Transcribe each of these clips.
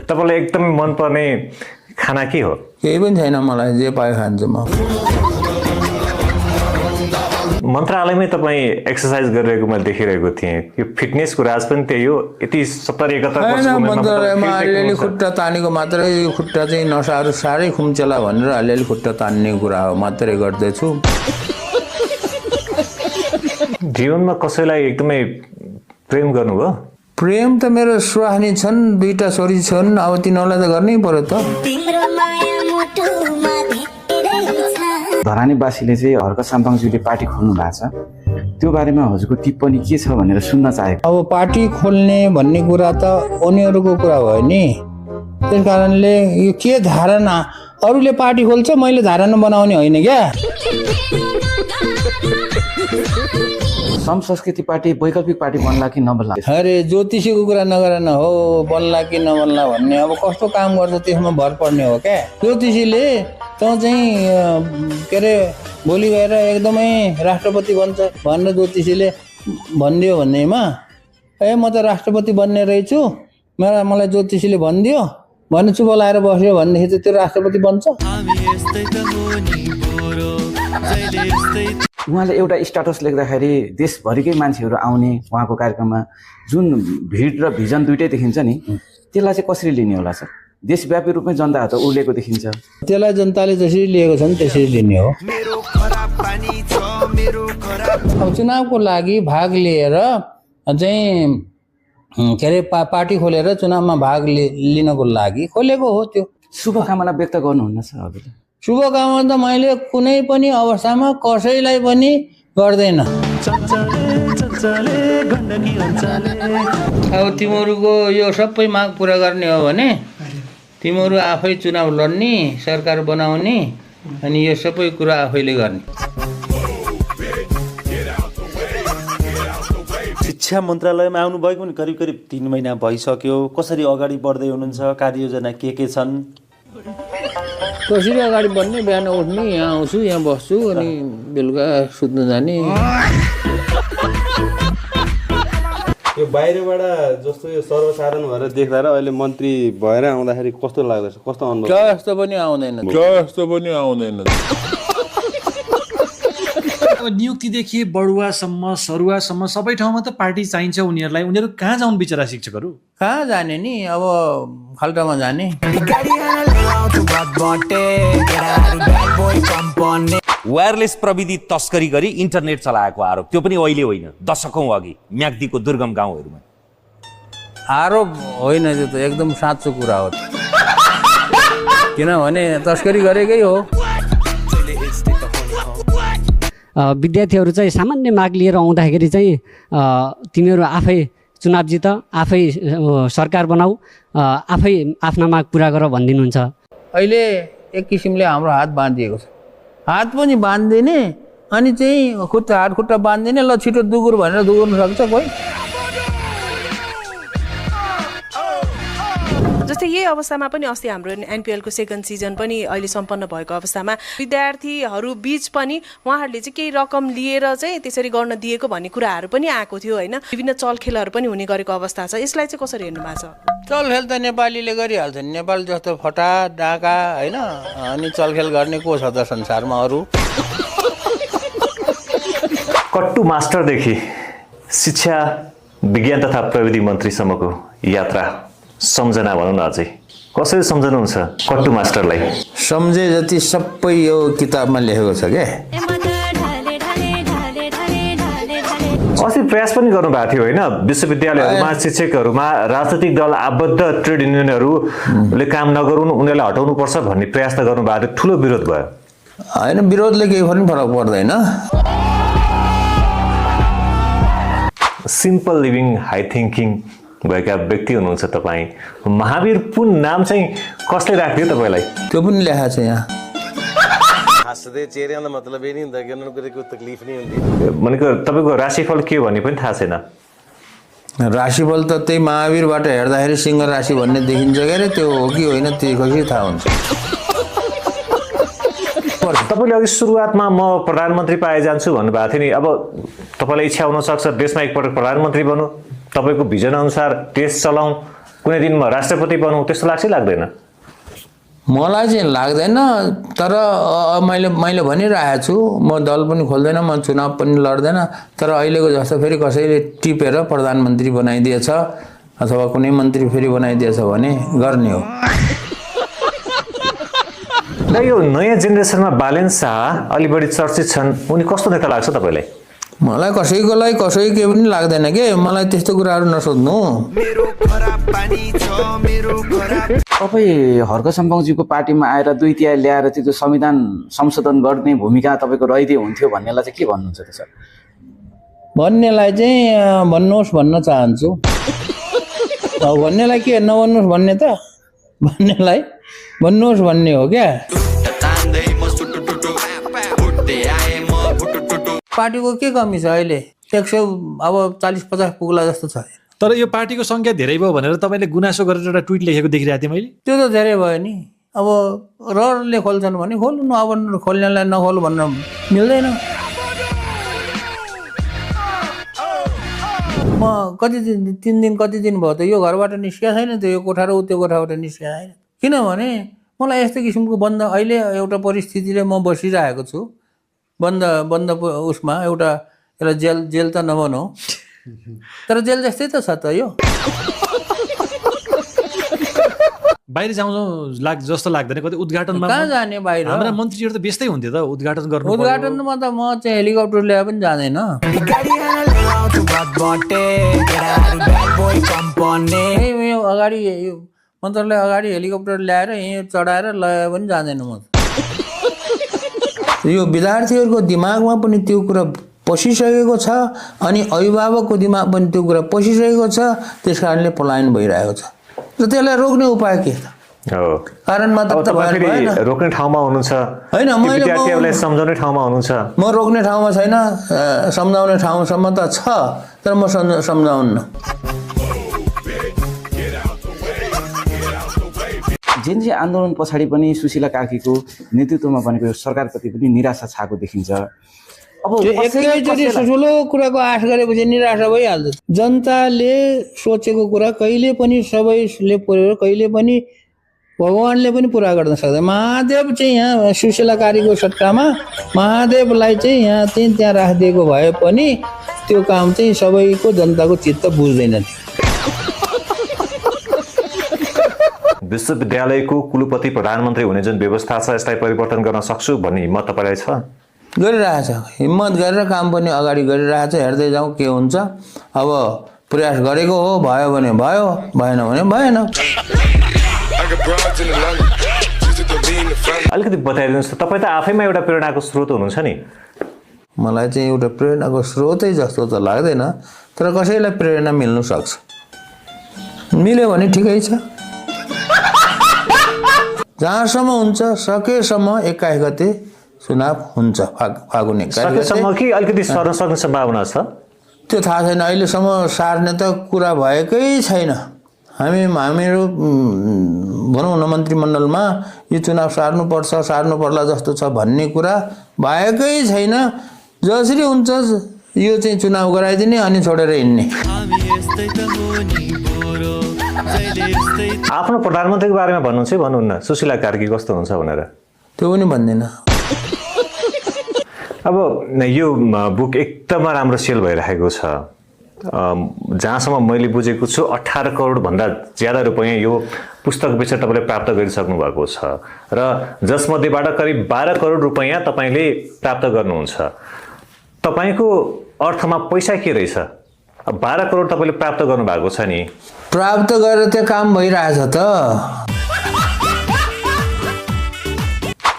तपाईलाई एकदमै मनपर्ने खाना के हो? केही पनि छैन, मलाई जे पाए खान्छु म। मन्त्रालयमै तपाईँ एक्सर्साइज गरिरहेको मैले देखिरहेको थिएँ। यो फिटनेस कुरा आज पनि त्यही हो? यति 70-71 वर्षको उमेरमा मन्त्रालयमा अलिअलि खुट्टा तानेको मात्रै, यो खुट्टा चाहिँ नसाहरू साह्रै खुम्चेला भनेर अलिअलि खुट्टा तान्ने कुरा हो मात्रै गर्दैछु। जीवनमा कसैलाई एकदमै प्रेम गर्नुभयो? प्रेम त मेरो सुहानी छन्, 2टा छोरी छन्, अब तिनीहरूलाई त गर्नै पर्यो त। धरानीवासीले चाहिँ हर्क साम्पाङज्यूले पार्टी खोल्नु भएको छ, त्यो बारेमा हजुरको टिप्पणी के छ भनेर सुन्न चाहेको। अब पार्टी खोल्ने भन्ने कुरा त उनीहरूको कुरा भयो नि, त्यस कारणले यो के धारणा, अरूले पार्टी खोल्छ मैले धारणा बनाउने होइन क्या। सम संस्कृति पार्टी वैकल्पिक पार्टी बन्ला कि नबन्ला? अरे ज्योतिषीको कुरा नगर न हो, बन्ला कि नबन्ला भन्ने अब कस्तो काम गर्छ त्यसमा भर पर्ने हो क्या। ज्योतिषीले त चाहिँ के अरे भोलि गएर एकदमै राष्ट्रपति बन्छ भनेर ज्योतिषीले भनिदियो भन्नेमा, ए म त राष्ट्रपति बन्ने रहेछु, मलाई ज्योतिषीले भनिदियो भने चुप लाएर बस्यो भनेदेखि त त्यो राष्ट्रपति बन्छ। उहाँले एउटा स्ट्याटस लेख्दाखेरि देशभरिकै मान्छेहरू आउने उहाँको कार्यक्रममा, जुन भिड र भिजन दुइटै देखिन्छ नि, त्यसलाई चाहिँ कसरी लिने होला सर? देशव्यापी रूपमै जनता त उर्लेको देखिन्छ, त्यसलाई जनताले जसरी लिएको छ नि त्यसरी लिने हो। अब चुनावको लागि भाग लिएर चाहिँ के अरे पार्टी खोलेर चुनावमा भाग लिनको लागि खोलेको हो। त्यो शुभकामना व्यक्त गर्नुहुन्न सर हजुरले? शुभकामना त मैले कुनै पनि अवस्थामा कसैलाई पनि गर्दैन। अब तिमीहरूको यो सबै माग पुरा गर्ने हो भने तिमीहरू आफै चुनाव लड्ने, सरकार बनाउने, अनि यो सबै कुरा आफैले गर्ने। शिक्षा मन्त्रालयमा आउनुभएको पनि करिब 3 महिना भइसक्यो। कसरी अगाडि बढ्दै हुनुहुन्छ? कार्ययोजना के छन्? कसरी अगाडि बढ्ने, बिहान उठ्ने, यहाँ आउँछु, यहाँ बस्छु, अनि बेलुका सुत्न जाने। यो बाहिरबाट जस्तो यो सर्वसाधारण भएर देख्दा र अहिले मन्त्री भएर आउँदाखेरि कस्तो लाग्दैछ? कस्तो अनुभव? जस्तो पनि आउँदैन। अब नियुक्तिदेखि बढुवासम्म सरुवासम्म सबै ठाउँमा त पार्टी चाहिन्छ उनीहरूलाई। उनीहरू कहाँ जाउन् बिचरा शिक्षकहरू? कहाँ जाने नि, अब खाल्टामा जाने। वायरलेस प्रविधि तस्करी गरी इन्टरनेट चलाएको आरोप, त्यो पनि अहिले होइन, दशकौं अघि म्याग्दीको दुर्गम गाउँहरूमा। आरोप होइन, त्यो त एकदम साँचो कुरा हो, किनभने तस्करी गरेकै हो। विद्यार्थीहरू चाहिँ सामान्य माग लिएर आउँदाखेरि चाहिँ तिमीहरू आफै चुनाव जित, आफै सरकार बनाऊ, आफै आफ्ना माग पुरा गर भनिदिनुहुन्छ। अहिले एक किसिमले हाम्रो हात बाँधिएको छ, हात पनि बाँधिदिने अनि चाहिँ हात खुट्टा बाँधिदिने, ल छिटो दुगुर भनेर दुगुर्नु सक्छ कोही। जस्तै यही अवस्थामा पनि अस्ति हाम्रो एनपिएलको सेकेन्ड सिजन पनि अहिले सम्पन्न भएको अवस्थामा विद्यार्थीहरू बीच पनि उहाँहरूले चाहिँ केही रकम लिएर चाहिँ त्यसरी गर्न दिएको भन्ने कुराहरू पनि आएको थियो होइन। विभिन्न चलखेलहरू पनि हुने गरेको अवस्था छ, यसलाई चाहिँ कसरी हेर्नु भएको छ? चलखेल त नेपालीले गरिहाल्छ नि, नेपाल जस्तो फटा डाका होइन, अनि चलखेल गर्ने को छ त संसारमा अरू? कट्टु मास्टरदेखि शिक्षा विज्ञान तथा प्रविधि मन्त्रीसम्मको यात्रा सम्झना भनौँ न, अझै कसरी सम्झनुहुन्छ कट्टु मास्टरलाई? सम्झे जति सबै यो किताबमा लेखेको छ क्या। अस्ति प्रयास पनि गर्नुभएको थियो होइन, विश्वविद्यालयहरूमा शिक्षकहरूमा राजनैतिक दल आबद्ध ट्रेड युनियनहरूले काम नगरून्, उनीहरूलाई हटाउनुपर्छ भन्ने प्रयास त गर्नुभएको थियो, ठुलो विरोध भयो होइन? विरोधले केही पनि फरक पर्दैन। सिम्पल लिभिङ हाई थिङ्किङ भएका व्यक्ति हुनुहुन्छ तपाईँ। महावीर पुन नाम चाहिँ कसले राख्थ्यो तपाईँलाई? त्यो पनि लेखा छ यहाँ। हँसदै चेहरा मतलब यही नहीं हुँदा कि उन्होंने कोई तकलीफ नहीं होती। भनेको तपाईँको राशिफल के हो भन्ने पनि थाहा छैन। राशिफल त त्यही महावीरबाट हेर्दाखेरि सिंह राशि भन्ने देखिन्छ के अरे, त्यो हो कि होइन त्यो कसरी थाहा हुन्छ? तपाईँले अघि सुरुवातमा म प्रधानमन्त्री पाए जान्छु भन्नुभएको थियो नि, अब तपाईँलाई इच्छा हुनसक्छ देशमा एकपटक प्रधानमन्त्री बन्नु, तपाईँको भिजन अनुसार देश चलाउँ, कुनै दिन म राष्ट्रपति बनौँ त्यस्तो लाग्छ लाग्दैन? मलाई चाहिँ लाग्दैन, तर मैले भनिरहेको छु म दल पनि खोल्दैन, म चुनाव पनि लड्दैन। तर अहिलेको जस्तो फेरि कसैले टिपेर प्रधानमन्त्री बनाइदिएछ अथवा कुनै मन्त्री फेरि बनाइदिएछ भने गर्ने हो। र यो नयाँ जेनेरेसनमा बालेन शाह अलि बढी चर्चित छन्, उनी कस्तो नेता लाग्छ तपाईँलाई? मलाई कसैकोलाई कसै केही पनि लाग्दैन के, मलाई त्यस्तो कुराहरू नसोध्नु। तपाईँ हर्क सम्पाङजीको पार्टीमा आएर 2/3 ल्याएर त्यो संविधान संशोधन गर्ने भूमिका तपाईँको रहिदिए हुन्थ्यो भन्नेलाई चाहिँ के भन्नुहुन्छ त सर? भन्नेलाई चाहिँ भन्नुहोस् भन्न चाहन्छु। भन्नेलाई के नभन्नुहोस् भन्ने त, भन्नेलाई भन्नुहोस् भन्ने हो क्या। पार्टीको के कमी छ अहिले? 140-50 पुग्ला जस्तो छ। तर यो पार्टीको सङ्ख्या धेरै भयो भनेर तपाईँले गुनासो गरेर एउटा ट्विट लेखेको देखिरहेको थिएँ मैले। त्यो त धेरै भयो नि। अब रहरले खोल्छन् भने खोल्नु, अब खोल्नेलाई नखोल्नु भन्न मिल्दैन। म कति दिन 3 दिन कति दिन भयो त यो घरबाट निस्किया छैन, त्यो यो कोठा र त्यो कोठाबाट निस्किया छैन। किनभने मलाई यस्तो किसिमको बन्द अहिले एउटा परिस्थितिले म बसिरहेको छु बन्द उसमा, एउटा जेल त नभनौँ तर जेल जस्तै त छ त यो। बाहिर जाउँ जस्तो लाग्दैन कति उद्घाटनमा? कहाँ जाने बाहिर? हाम्रा मन्त्रीहरू त व्यस्तै हुन्थ्यो त उद्घाटन गर्नु। उद्घाटनमा त म चाहिँ हेलिकप्टर ल्याए पनि जाँदैन। अगाडि मन्त्रालय अगाडि हेलिकप्टर ल्याएर यहीँ चढाएर लगाए पनि जाँदैन म। यो विद्यार्थीहरूको दिमागमा पनि त्यो कुरा पसिसकेको छ, अनि अभिभावकको दिमाग पनि त्यो कुरा पसिसकेको छ, त्यस कारणले पलायन भइरहेको छ। र त्यसलाई रोक्ने उपाय के त? कारण मात्र त भएन। रोक्ने ठाउँमा हुनुहुन्छ होइन, विद्यार्थीहरूलाई सम्झाउने ठाउँमा हुनुहुन्छ। म रोक्ने ठाउँमा छैन, सम्झाउने ठाउँसम्म त छ, तर म सम्झाउन्न। जेनजी आन्दोलन पछाडि पनि सुशीला कार्कीको नेतृत्वमा बनेको सरकारप्रति पनि निराशा छाएको देखिन्छ। अब एकैचोटि ठुलो कुराको आश गरेपछि निराशा भइहाल्छ। जनताले सोचेको कुरा कहिले पनि सबैले पुर्याएर कहिले पनि भगवानले पनि पुरा गर्न सक्दैन। महादेव चाहिँ यहाँ सुशीला कार्कीको सट्टामा महादेवलाई चाहिँ त्यहाँ राखिदिएको भए पनि त्यो काम चाहिँ सबैको जनताको चित्त बुझ्दैन थियो। विश्वविद्यालयको कुलपति प्रधानमन्त्री हुने जुन व्यवस्था छ यसलाई परिवर्तन गर्न सक्छु भन्ने हिम्मत तपाईँलाई छ? गरिरहेछ, हिम्मत गरेर काम पनि अगाडि गरिरहेछ। हेर्दै जाउँ के हुन्छ। अब प्रयास गरेको हो, भयो भने भयो, भएन भने भएन। अलिकति बताइदिनुहोस् त, तपाईँ त आफैमा एउटा प्रेरणाको स्रोत हुनुहुन्छ नि। मलाई चाहिँ एउटा प्रेरणाको स्रोतै जस्तो त लाग्दैन, तर कसैलाई प्रेरणा मिल्नु सक्छ। मिल्यो भने ठिकै छ। जहाँसम्म हुन्छ सकेसम्म 21 गते चुनाव हुन्छ, फागुन 21 सकेसम्म कि अलिकति सर्न सक्ने सम्भावना छ त्यो थाहा छैन। अहिलेसम्म सार्ने त कुरा भएकै छैन। हामीहरू भनौँ न मन्त्रीमण्डलमा यो चुनाव सार्नु पर्ला जस्तो छ भन्ने कुरा भएकै छैन। जसरी हुन्छ यो चाहिँ चुनाव गराइदिने अनि छोडेर हिँड्ने। आफ्नो प्रधानमन्त्रीको बारेमा भन्नुहुन्छ है, भन्नुहुन्न सुशीला कार्की कस्तो हुन्छ भनेर? त्यो पनि भन्दैन। अब यो बुक एकदमै राम्रो सेल भइरहेको छ। जहाँसम्म मैले बुझेको छु 18 करोडभन्दा ज्यादा रुपियाँ यो पुस्तक बेचेर तपाईँले प्राप्त गरिसक्नु भएको छ र जसमध्येबाट करिब 12 करोड रुपियाँ तपाईँले प्राप्त गर्नुहुन्छ। तपाईँको अर्थमा पैसा के रहेछ? 12 करोड तपाईँले प्राप्त गर्नुभएको छ नि, प्राप्त गरेर त्यो काम भइरहेछ त।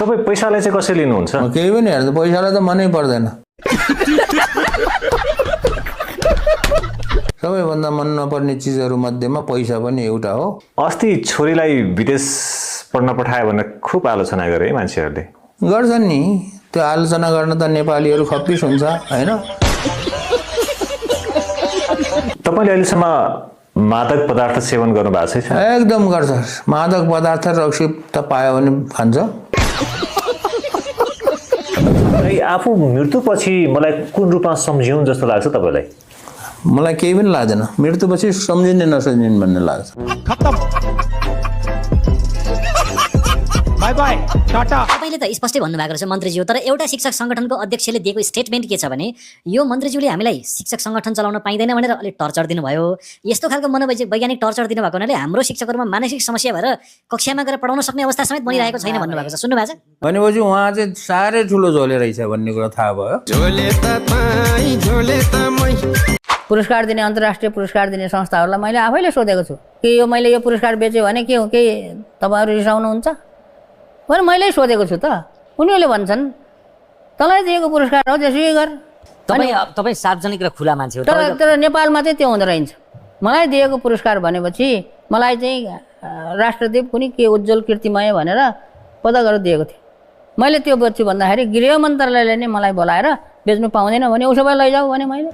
तपाईँ पैसालाई चाहिँ कसरी लिनुहुन्छ? केही पनि हेर्नु, पैसालाई त मनै पर्दैन। सबैभन्दा मन नपर्ने चिजहरू मध्येमा पैसा पनि एउटा हो। अस्ति छोरीलाई विदेश पढ्न पठायो भनेर खुब आलोचना गरे है मान्छेहरूले। गर्छन् नि, त्यो आलोचना गर्न त नेपालीहरू खप्पिस हुन्छ होइन। तपाईँले अहिलेसम्म मादक पदार्थ सेवन गर्नु भएको छ? एकदम गर्छ। मादक पदार्थ रक्सी त पायो भने खान्छ। आफू मृत्युपछि मलाई कुन रूपमा सम्झिउन् जस्तो लाग्छ तपाईँलाई? मलाई केही पनि लाग्दैन, मृत्युपछि सम्झिने नसम्झिने भन्ने लाग्छ। तपाईँले त स्पष्टै भन्नुभएको रहेछ मन्त्रीज्यू, तर एउटा शिक्षक सङ्गठनको अध्यक्षले दिएको स्टेटमेन्ट के छ भने यो मन्त्रीज्यूले हामीलाई शिक्षक सङ्गठन चलाउन पाइँदैन भनेर अलिक टर्चर दिनुभयो। यस्तो खालको मनोवैज्ञानिक टर्चर दिनुभएको हुनाले हाम्रो शिक्षकहरूमा मानसिक समस्या भएर कक्षामा गएर पढाउन सक्ने अवस्था समेत बनिरहेको छैन भन्नुभएको छ। सुन्नुभएको छ? भनेपछि उहाँ चाहिँ साह्रै ठुलो झोले रहेछ भन्ने कुरा थाहा भयो। पुरस्कार दिने अन्तर्राष्ट्रिय पुरस्कार दिने संस्थाहरूलाई मैले आफैले सोधेको छु कि यो मैले यो पुरस्कार बेच्यो भने के हो, केही तपाईँहरू रिसाउनुहुन्छ भने मैले सोधेको छु त। उनीहरूले भन्छन् तँलाई दिएको पुरस्कार हो, त्यसै गर। तपाईँ सार्वजनिक र खुला मान्छे हो, तर नेपालमा चाहिँ त्यो हुँदो रहेछ। मलाई दिएको पुरस्कार भनेपछि मलाई चाहिँ राष्ट्रदीप कुनै के उज्जवल कीर्तिमय भनेर पदकहरू दिएको थियो। मैले त्यो बेच्छु भन्दाखेरि गृह मन्त्रालयले नै मलाई बोलाएर बेच्नु पाउँदैन भने उसो भए लैजाऊ भने मैले